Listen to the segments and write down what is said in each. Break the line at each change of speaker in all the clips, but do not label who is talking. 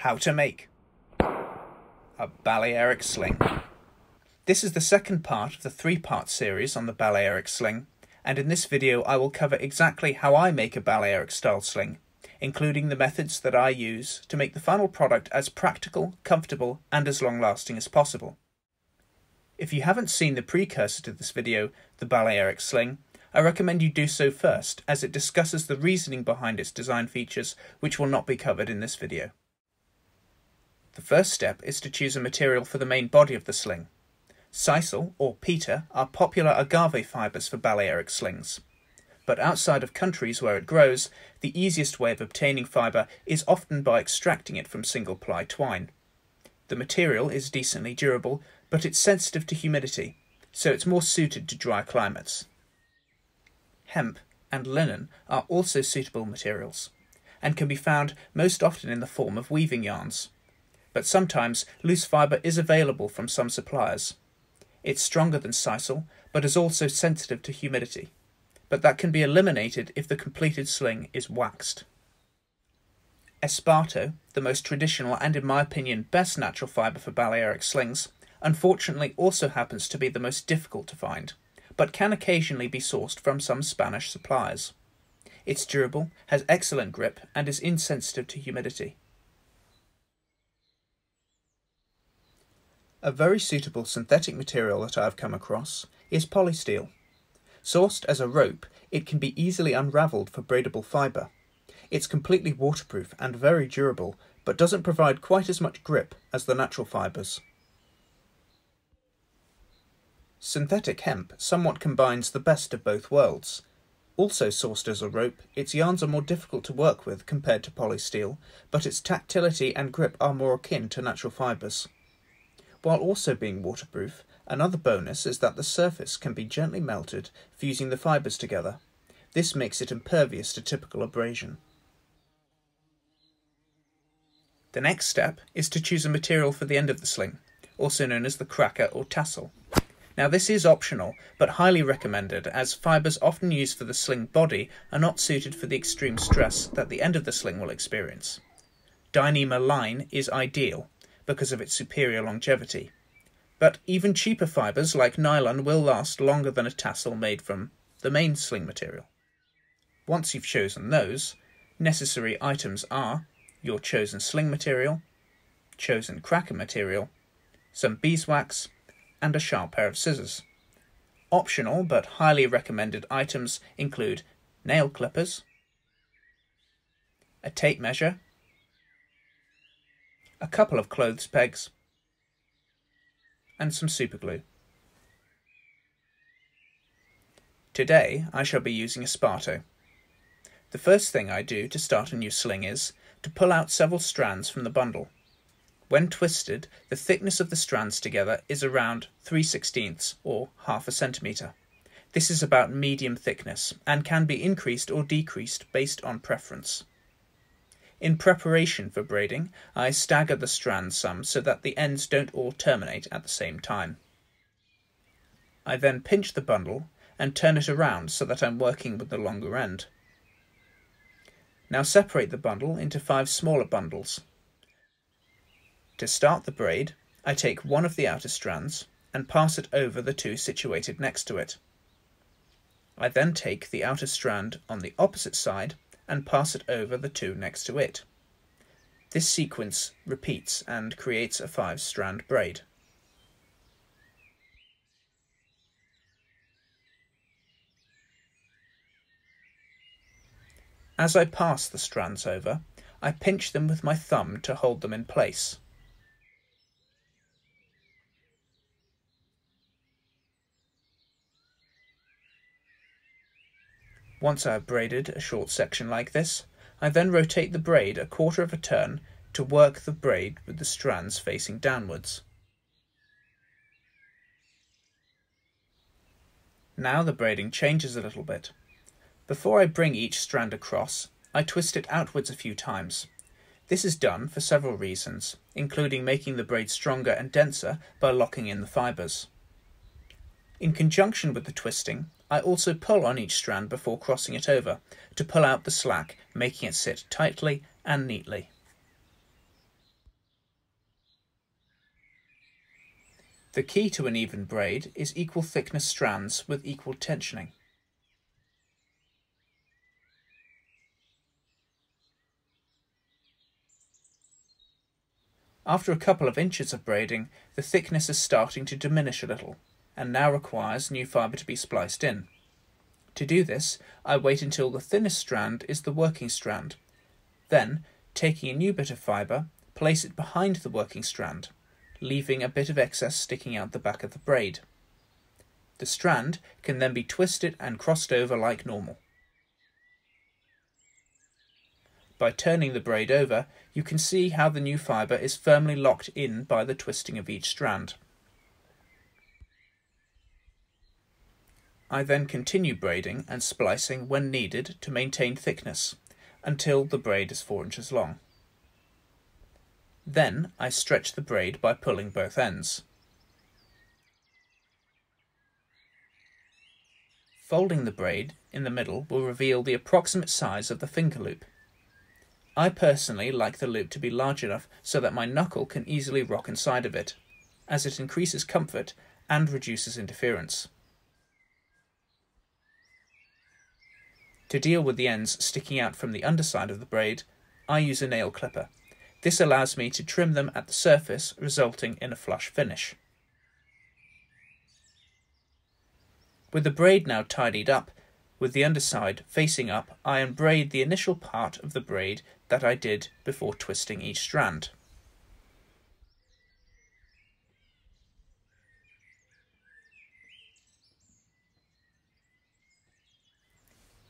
How to make a Balearic sling. This is the second part of the three-part series on the Balearic sling, and in this video I will cover exactly how I make a Balearic style sling, including the methods that I use to make the final product as practical, comfortable and as long-lasting as possible. If you haven't seen the precursor to this video, the Balearic sling, I recommend you do so first, as it discusses the reasoning behind its design features, which will not be covered in this video. The first step is to choose a material for the main body of the sling. Sisal or peter are popular agave fibres for Balearic slings. But outside of countries where it grows, the easiest way of obtaining fibre is often by extracting it from single-ply twine. The material is decently durable, but it's sensitive to humidity, so it's more suited to dry climates. Hemp and linen are also suitable materials, and can be found most often in the form of weaving yarns. But sometimes loose fibre is available from some suppliers. It's stronger than sisal, but is also sensitive to humidity. But that can be eliminated if the completed sling is waxed. Esparto, the most traditional and in my opinion best natural fibre for Balearic slings, unfortunately also happens to be the most difficult to find, but can occasionally be sourced from some Spanish suppliers. It's durable, has excellent grip and is insensitive to humidity. A very suitable synthetic material that I have come across is polysteel. Sourced as a rope, it can be easily unravelled for braidable fibre. It's completely waterproof and very durable, but doesn't provide quite as much grip as the natural fibres. Synthetic hemp somewhat combines the best of both worlds. Also sourced as a rope, its yarns are more difficult to work with compared to polysteel, but its tactility and grip are more akin to natural fibres. While also being waterproof, another bonus is that the surface can be gently melted fusing the fibres together. This makes it impervious to typical abrasion. The next step is to choose a material for the end of the sling, also known as the cracker or tassel. Now this is optional, but highly recommended, as fibres often used for the sling body are not suited for the extreme stress that the end of the sling will experience. Dyneema line is ideal, because of its superior longevity. But even cheaper fibres like nylon will last longer than a tassel made from the main sling material. Once you've chosen those, necessary items are your chosen sling material, chosen cracker material, some beeswax, and a sharp pair of scissors. Optional but highly recommended items include nail clippers, a tape measure, a couple of clothes pegs, and some superglue. Today I shall be using Esparto. The first thing I do to start a new sling is to pull out several strands from the bundle. When twisted, the thickness of the strands together is around 3/16 or half a centimetre. This is about medium thickness and can be increased or decreased based on preference. In preparation for braiding, I stagger the strands some so that the ends don't all terminate at the same time. I then pinch the bundle and turn it around so that I'm working with the longer end. Now separate the bundle into 5 smaller bundles. To start the braid, I take one of the outer strands and pass it over the 2 situated next to it. I then take the outer strand on the opposite side and pass it over the 2 next to it. This sequence repeats and creates a 5-strand braid. As I pass the strands over, I pinch them with my thumb to hold them in place. Once I have braided a short section like this, I then rotate the braid a quarter of a turn to work the braid with the strands facing downwards. Now the braiding changes a little bit. Before I bring each strand across, I twist it outwards a few times. This is done for several reasons, including making the braid stronger and denser by locking in the fibres. In conjunction with the twisting, I also pull on each strand before crossing it over to pull out the slack, making it sit tightly and neatly. The key to an even braid is equal thickness strands with equal tensioning. After a couple of inches of braiding, the thickness is starting to diminish a little, and now requires new fibre to be spliced in. To do this, I wait until the thinnest strand is the working strand. Then, taking a new bit of fibre, place it behind the working strand, leaving a bit of excess sticking out the back of the braid. The strand can then be twisted and crossed over like normal. By turning the braid over, you can see how the new fibre is firmly locked in by the twisting of each strand. I then continue braiding and splicing when needed to maintain thickness, until the braid is 4 inches long. Then I stretch the braid by pulling both ends. Folding the braid in the middle will reveal the approximate size of the finger loop. I personally like the loop to be large enough so that my knuckle can easily rock inside of it, as it increases comfort and reduces interference. To deal with the ends sticking out from the underside of the braid, I use a nail clipper. This allows me to trim them at the surface, resulting in a flush finish. With the braid now tidied up, with the underside facing up, I unbraid the initial part of the braid that I did before twisting each strand.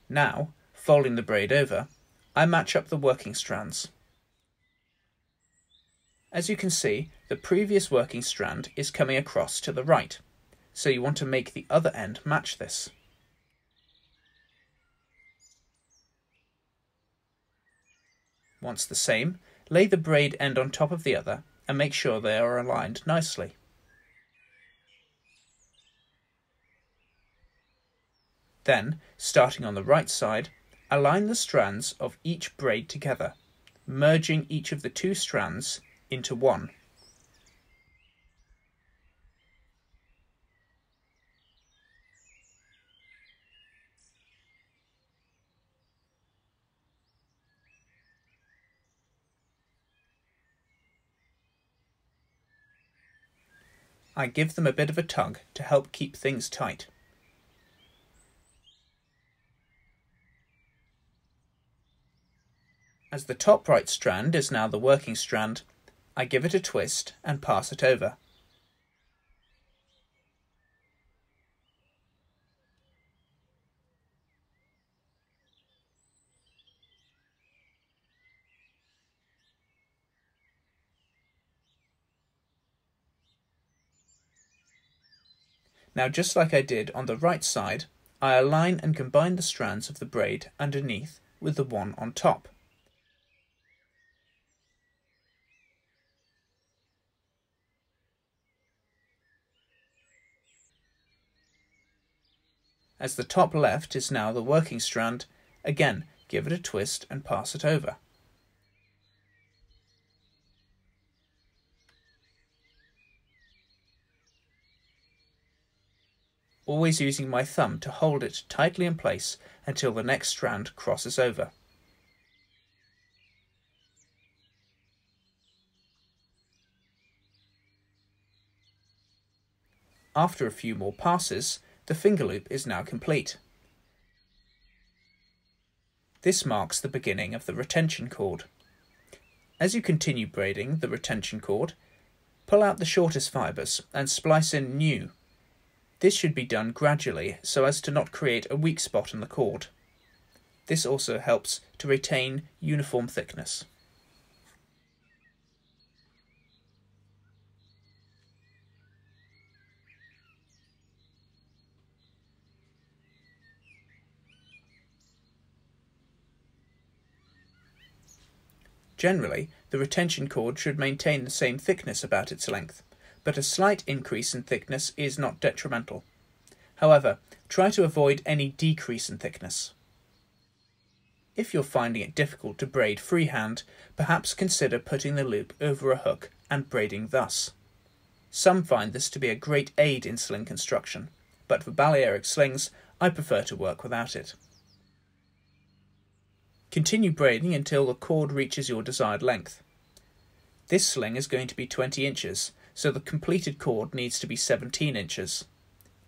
Now, folding the braid over, I match up the working strands. As you can see, the previous working strand is coming across to the right, so you want to make the other end match this. Once the same, lay the braid end on top of the other and make sure they are aligned nicely. Then, starting on the right side, align the strands of each braid together, merging each of the two strands into one. I give them a bit of a tug to help keep things tight. As the top right strand is now the working strand, I give it a twist and pass it over. Now, just like I did on the right side, I align and combine the strands of the braid underneath with the one on top. As the top left is now the working strand, again give it a twist and pass it over. Always using my thumb to hold it tightly in place until the next strand crosses over. After a few more passes, the finger loop is now complete. This marks the beginning of the retention cord. As you continue braiding the retention cord, pull out the shortest fibres and splice in new. This should be done gradually so as to not create a weak spot in the cord. This also helps to retain uniform thickness. Generally, the retention cord should maintain the same thickness about its length, but a slight increase in thickness is not detrimental. However, try to avoid any decrease in thickness. If you're finding it difficult to braid freehand, perhaps consider putting the loop over a hook and braiding thus. Some find this to be a great aid in sling construction, but for Balearic slings, I prefer to work without it. Continue braiding until the cord reaches your desired length. This sling is going to be 20 inches, so the completed cord needs to be 17 inches.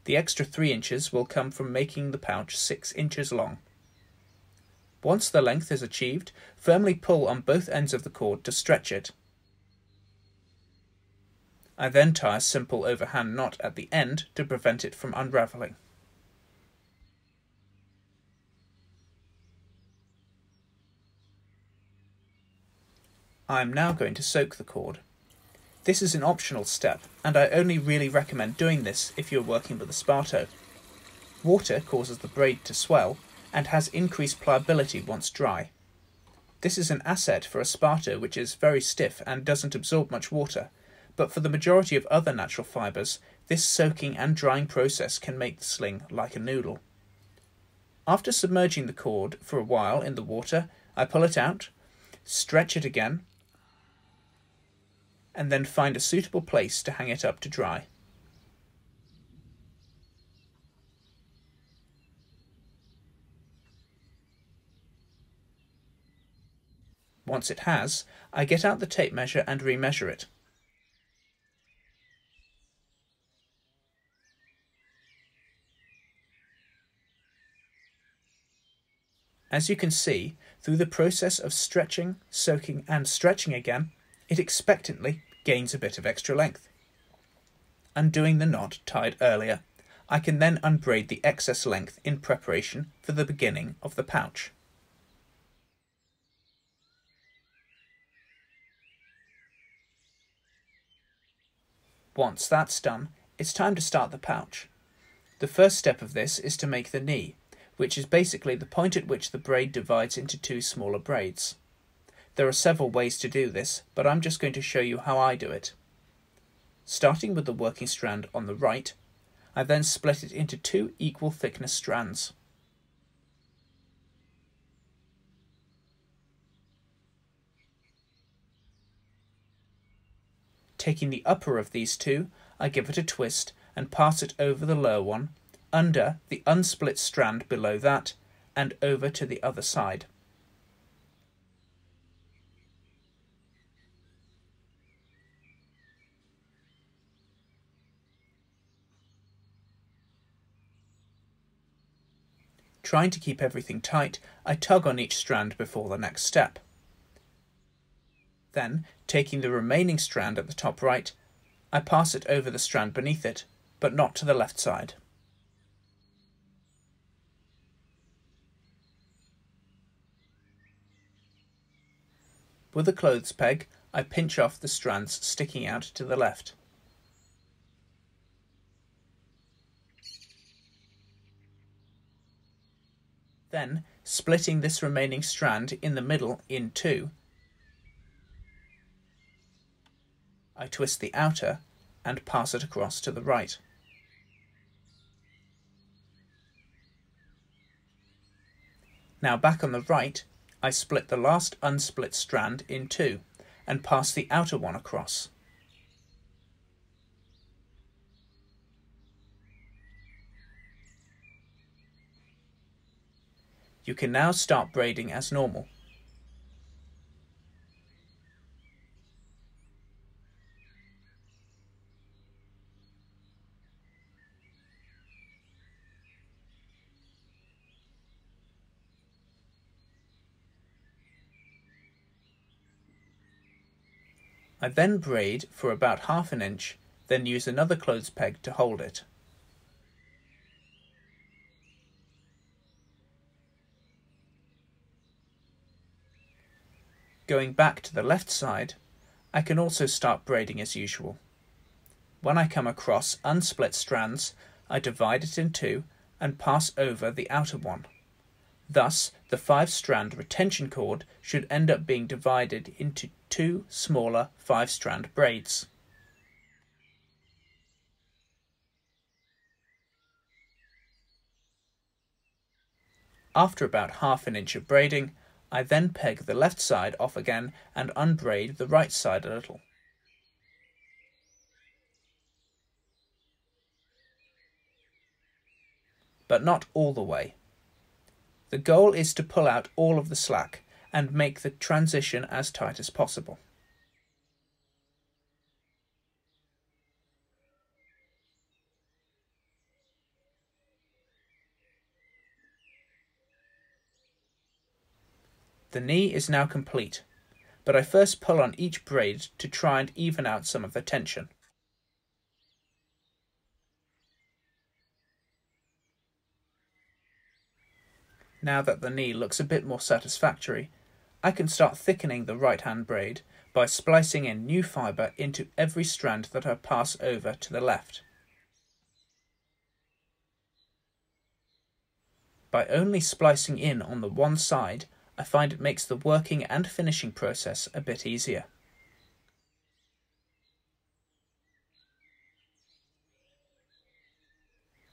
The extra 3 inches will come from making the pouch 6 inches long. Once the length is achieved, firmly pull on both ends of the cord to stretch it. I then tie a simple overhand knot at the end to prevent it from unravelling. I am now going to soak the cord. This is an optional step, and I only really recommend doing this if you are working with Esparto. Water causes the braid to swell and has increased pliability once dry. This is an asset for Esparto, which is very stiff and doesn't absorb much water, but for the majority of other natural fibres, this soaking and drying process can make the sling like a noodle. After submerging the cord for a while in the water, I pull it out, stretch it again, and then find a suitable place to hang it up to dry. Once it has, I get out the tape measure and remeasure it. As you can see, through the process of stretching, soaking and stretching again, it expectantly gains a bit of extra length. Undoing the knot tied earlier, I can then unbraid the excess length in preparation for the beginning of the pouch. Once that's done, it's time to start the pouch. The first step of this is to make the knee, which is basically the point at which the braid divides into two smaller braids. There are several ways to do this, but I'm just going to show you how I do it. Starting with the working strand on the right, I then split it into two equal thickness strands. Taking the upper of these two, I give it a twist and pass it over the lower one, under the unsplit strand below that, and over to the other side. Trying to keep everything tight, I tug on each strand before the next step. Then, taking the remaining strand at the top right, I pass it over the strand beneath it, but not to the left side. With a clothes peg, I pinch off the strands sticking out to the left. Then, splitting this remaining strand in the middle in two, I twist the outer and pass it across to the right. Now back on the right, I split the last unsplit strand in two and pass the outer one across. You can now start braiding as normal. I then braid for about half an inch, then use another clothes peg to hold it. Going back to the left side, I can also start braiding as usual. When I come across unsplit strands, I divide it in two and pass over the outer one. Thus, the 5-strand retention cord should end up being divided into two smaller 5-strand braids. After about half an inch of braiding, I then peg the left side off again and unbraid the right side a little. but not all the way. The goal is to pull out all of the slack and make the transition as tight as possible. The knee is now complete, but I first pull on each braid to try and even out some of the tension. Now that the knee looks a bit more satisfactory, I can start thickening the right-hand braid by splicing in new fibre into every strand that I pass over to the left. By only splicing in on the one side, I find it makes the working and finishing process a bit easier.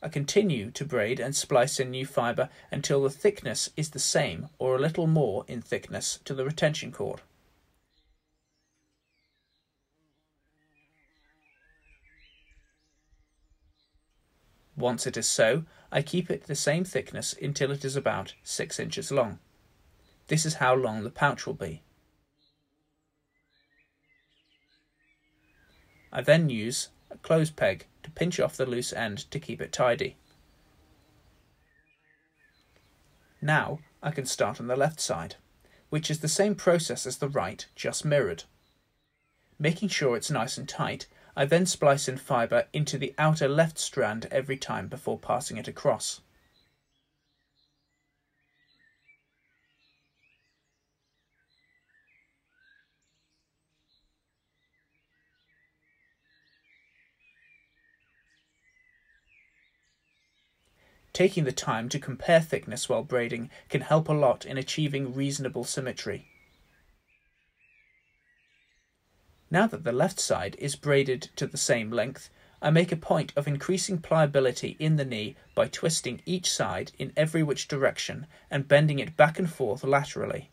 I continue to braid and splice in new fibre until the thickness is the same or a little more in thickness to the retention cord. Once it is so, I keep it the same thickness until it is about 6 inches long. This is how long the pouch will be. I then use a clothes peg to pinch off the loose end to keep it tidy. Now I can start on the left side, which is the same process as the right, just mirrored. Making sure it's nice and tight, I then splice in fibre into the outer left strand every time before passing it across. Taking the time to compare thickness while braiding can help a lot in achieving reasonable symmetry. Now that the left side is braided to the same length, I make a point of increasing pliability in the knee by twisting each side in every which direction and bending it back and forth laterally.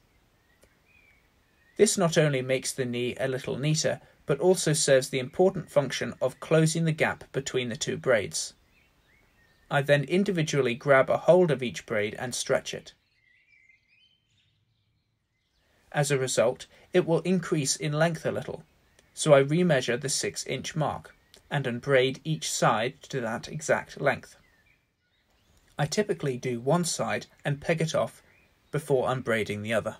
This not only makes the knee a little neater, but also serves the important function of closing the gap between the two braids. I then individually grab a hold of each braid and stretch it. As a result, it will increase in length a little, so I remeasure the 6-inch mark and unbraid each side to that exact length. I typically do one side and peg it off before unbraiding the other.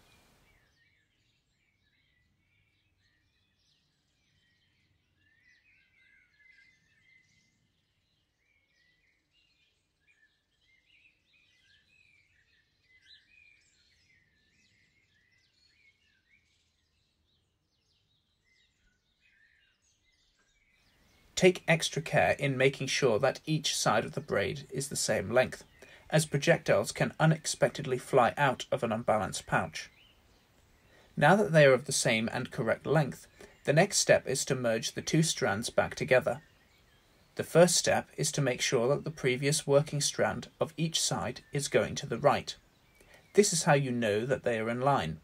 Take extra care in making sure that each side of the braid is the same length, as projectiles can unexpectedly fly out of an unbalanced pouch. Now that they are of the same and correct length, the next step is to merge the two strands back together. The first step is to make sure that the previous working strand of each side is going to the right. This is how you know that they are in line.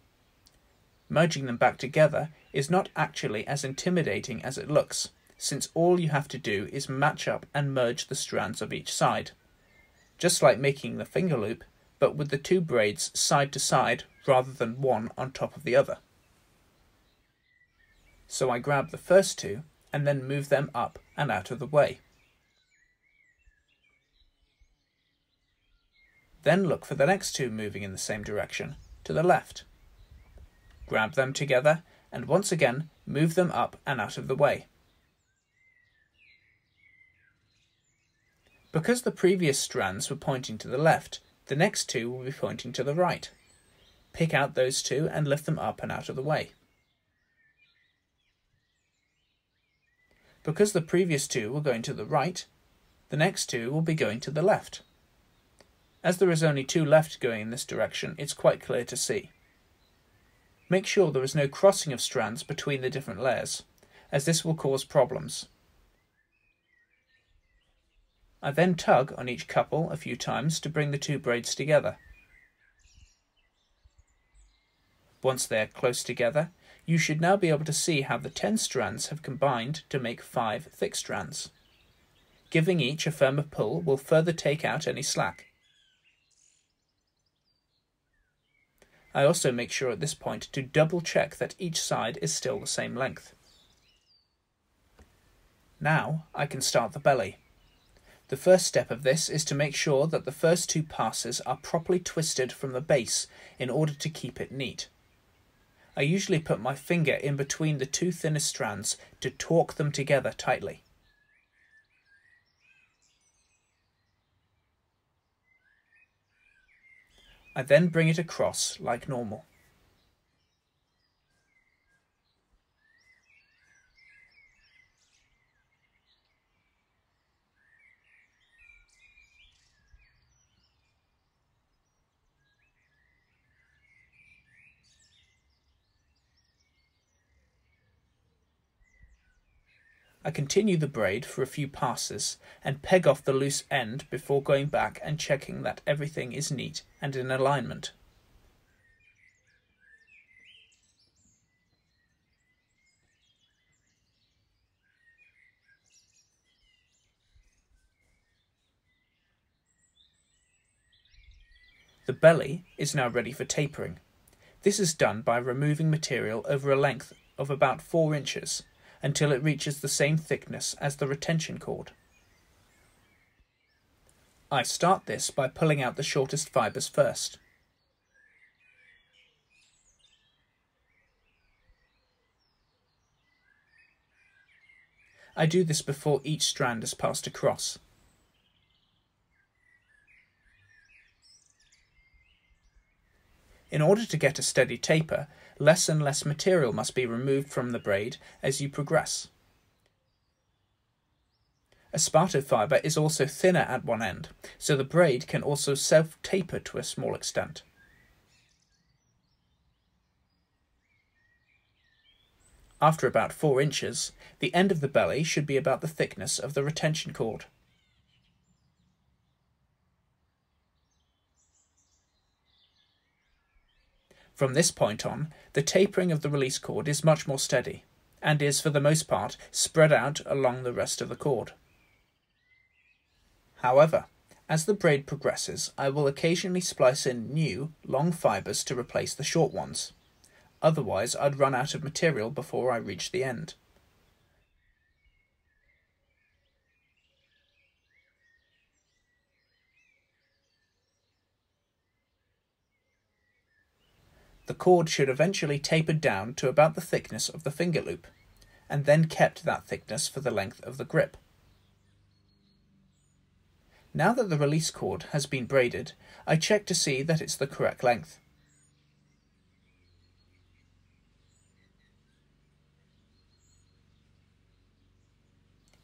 Merging them back together is not actually as intimidating as it looks, since all you have to do is match up and merge the strands of each side, just like making the finger loop, but with the two braids side to side rather than one on top of the other. So I grab the first two and then move them up and out of the way. Then look for the next two moving in the same direction, to the left. Grab them together and once again move them up and out of the way. Because the previous strands were pointing to the left, the next two will be pointing to the right. Pick out those two and lift them up and out of the way. Because the previous two were going to the right, the next two will be going to the left. As there is only two left going in this direction, it's quite clear to see. Make sure there is no crossing of strands between the different layers, as this will cause problems. I then tug on each couple a few times to bring the two braids together. Once they are close together, you should now be able to see how the 10 strands have combined to make 5 thick strands. Giving each a firmer pull will further take out any slack. I also make sure at this point to double check that each side is still the same length. Now I can start the belly. The first step of this is to make sure that the first two passes are properly twisted from the base in order to keep it neat. I usually put my finger in between the two thinnest strands to torque them together tightly. I then bring it across like normal. I continue the braid for a few passes and peg off the loose end before going back and checking that everything is neat and in alignment. The belly is now ready for tapering. This is done by removing material over a length of about 4 inches until it reaches the same thickness as the retention cord. I start this by pulling out the shortest fibres first. I do this before each strand is passed across. In order to get a steady taper, less and less material must be removed from the braid as you progress. Esparto fibre is also thinner at one end, so the braid can also self-taper to a small extent. After about 4 inches, the end of the belly should be about the thickness of the retention cord. From this point on, the tapering of the release cord is much more steady, and is for the most part spread out along the rest of the cord. However, as the braid progresses, I will occasionally splice in new, long fibres to replace the short ones. Otherwise, I'd run out of material before I reach the end. The cord should eventually taper down to about the thickness of the finger loop, and then kept that thickness for the length of the grip. Now that the release cord has been braided, I check to see that it's the correct length.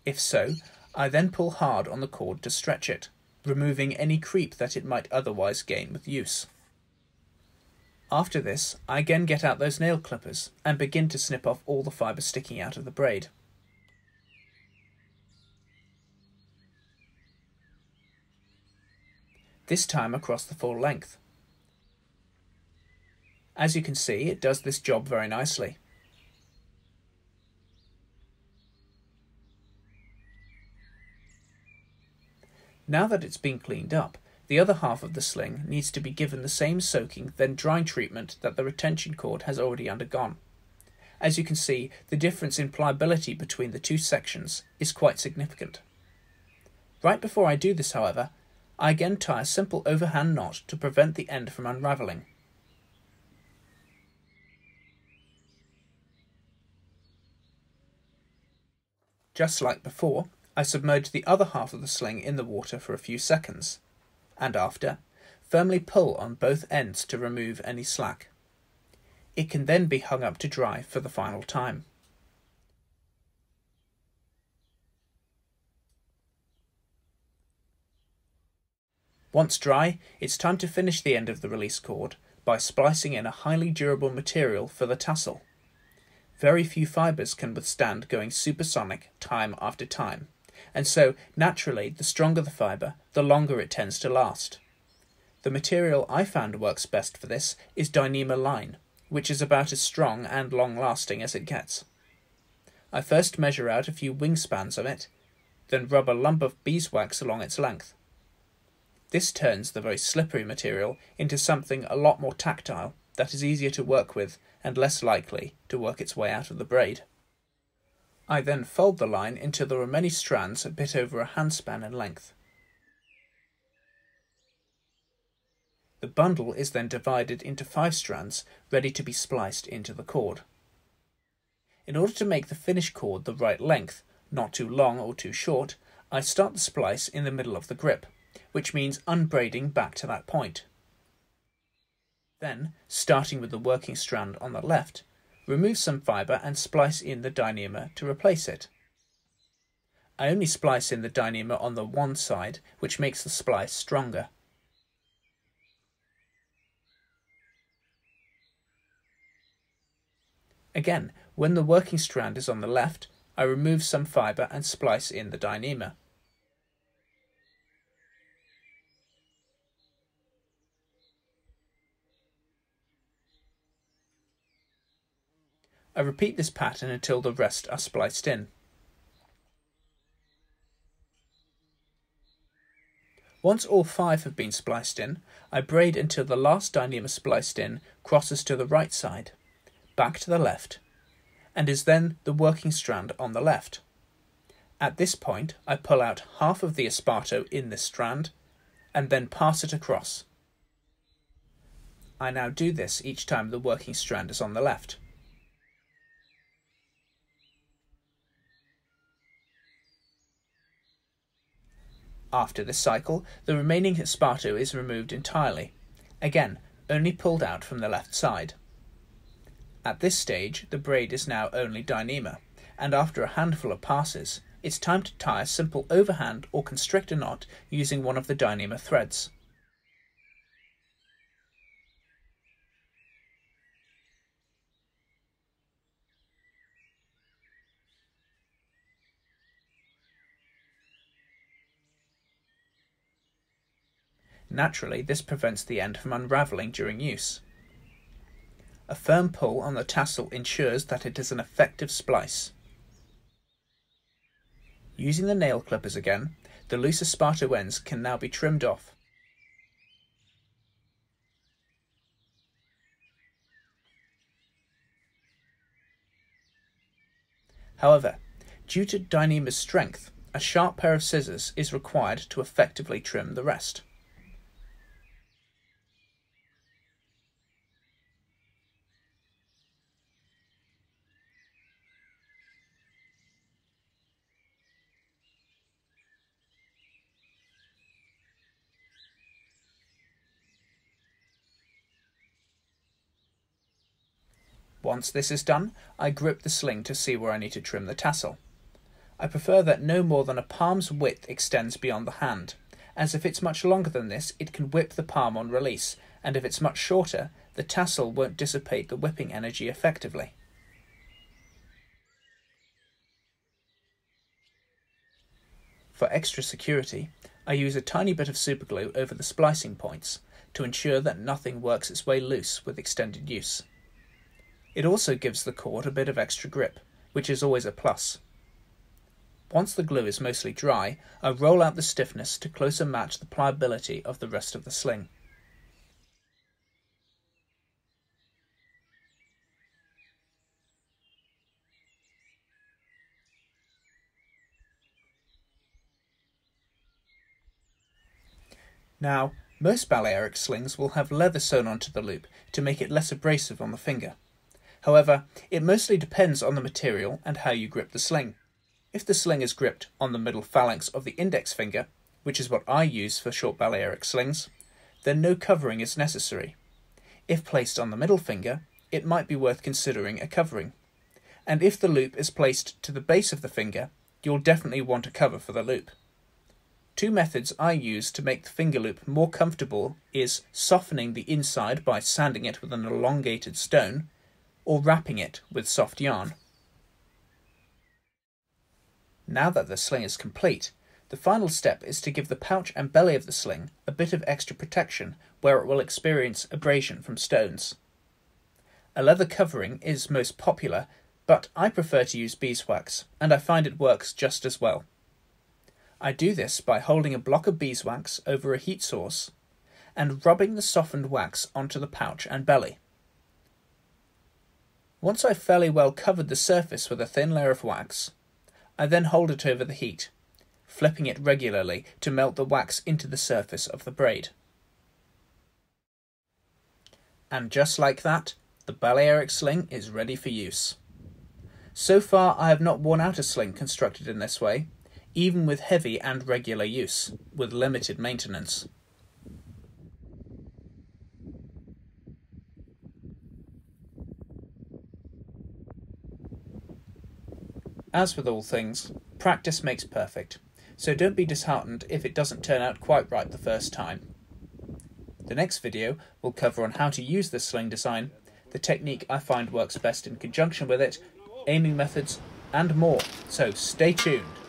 If so, I then pull hard on the cord to stretch it, removing any creep that it might otherwise gain with use. After this, I again get out those nail clippers and begin to snip off all the fibres sticking out of the braid. This time across the full length. As you can see, it does this job very nicely. Now that it's been cleaned up, the other half of the sling needs to be given the same soaking then drying treatment that the retention cord has already undergone. As you can see, the difference in pliability between the two sections is quite significant. Right before I do this, however, I again tie a simple overhand knot to prevent the end from unravelling. Just like before, I submerge the other half of the sling in the water for a few seconds, and after, firmly pull on both ends to remove any slack. It can then be hung up to dry for the final time. Once dry, it's time to finish the end of the release cord by splicing in a highly durable material for the tassel. Very few fibres can withstand going supersonic time after time, and so, naturally, the stronger the fibre, the longer it tends to last. The material I found works best for this is Dyneema line, which is about as strong and long-lasting as it gets. I first measure out a few wingspans of it, then rub a lump of beeswax along its length. This turns the very slippery material into something a lot more tactile that is easier to work with and less likely to work its way out of the braid. I then fold the line until there are many strands a bit over a handspan in length. The bundle is then divided into 5 strands ready to be spliced into the cord. In order to make the finished cord the right length, not too long or too short, I start the splice in the middle of the grip, which means unbraiding back to that point. Then, starting with the working strand on the left, remove some fibre and splice in the dyneema to replace it. I only splice in the dyneema on the one side, which makes the splice stronger. Again, when the working strand is on the left, I remove some fibre and splice in the dyneema. I repeat this pattern until the rest are spliced in. Once all 5 have been spliced in, I braid until the last dyneema spliced in crosses to the right side, back to the left, and is then the working strand on the left. At this point, I pull out half of the Esparto in this strand, and then pass it across. I now do this each time the working strand is on the left. After this cycle, the remaining Esparto is removed entirely, again only pulled out from the left side. At this stage, the braid is now only dyneema, and after a handful of passes, it's time to tie a simple overhand or constrictor knot using one of the dyneema threads. Naturally, this prevents the end from unravelling during use. A firm pull on the tassel ensures that it is an effective splice. Using the nail clippers again, the loose Esparto ends can now be trimmed off. However, due to dyneema's strength, a sharp pair of scissors is required to effectively trim the rest. Once this is done, I grip the sling to see where I need to trim the tassel. I prefer that no more than a palm's width extends beyond the hand, as if it's much longer than this, it can whip the palm on release, and if it's much shorter, the tassel won't dissipate the whipping energy effectively. For extra security, I use a tiny bit of superglue over the splicing points to ensure that nothing works its way loose with extended use. It also gives the cord a bit of extra grip, which is always a plus. Once the glue is mostly dry, I roll out the stiffness to closer match the pliability of the rest of the sling. Now, most Balearic slings will have leather sewn onto the loop to make it less abrasive on the finger. However, it mostly depends on the material and how you grip the sling. If the sling is gripped on the middle phalanx of the index finger, which is what I use for short Balearic slings, then no covering is necessary. If placed on the middle finger, it might be worth considering a covering. And if the loop is placed to the base of the finger, you'll definitely want a cover for the loop. 2 methods I use to make the finger loop more comfortable is softening the inside by sanding it with an elongated stone, or wrapping it with soft yarn. Now that the sling is complete, the final step is to give the pouch and belly of the sling a bit of extra protection where it will experience abrasion from stones. A leather covering is most popular, but I prefer to use beeswax, and I find it works just as well. I do this by holding a block of beeswax over a heat source and rubbing the softened wax onto the pouch and belly. Once I've fairly well covered the surface with a thin layer of wax, I then hold it over the heat, flipping it regularly to melt the wax into the surface of the braid. And just like that, the Balearic sling is ready for use. So far I have not worn out a sling constructed in this way, even with heavy and regular use, with limited maintenance. As with all things, practice makes perfect, so don't be disheartened if it doesn't turn out quite right the first time. The next video will cover on how to use this sling design, the technique I find works best in conjunction with it, aiming methods, and more, so stay tuned.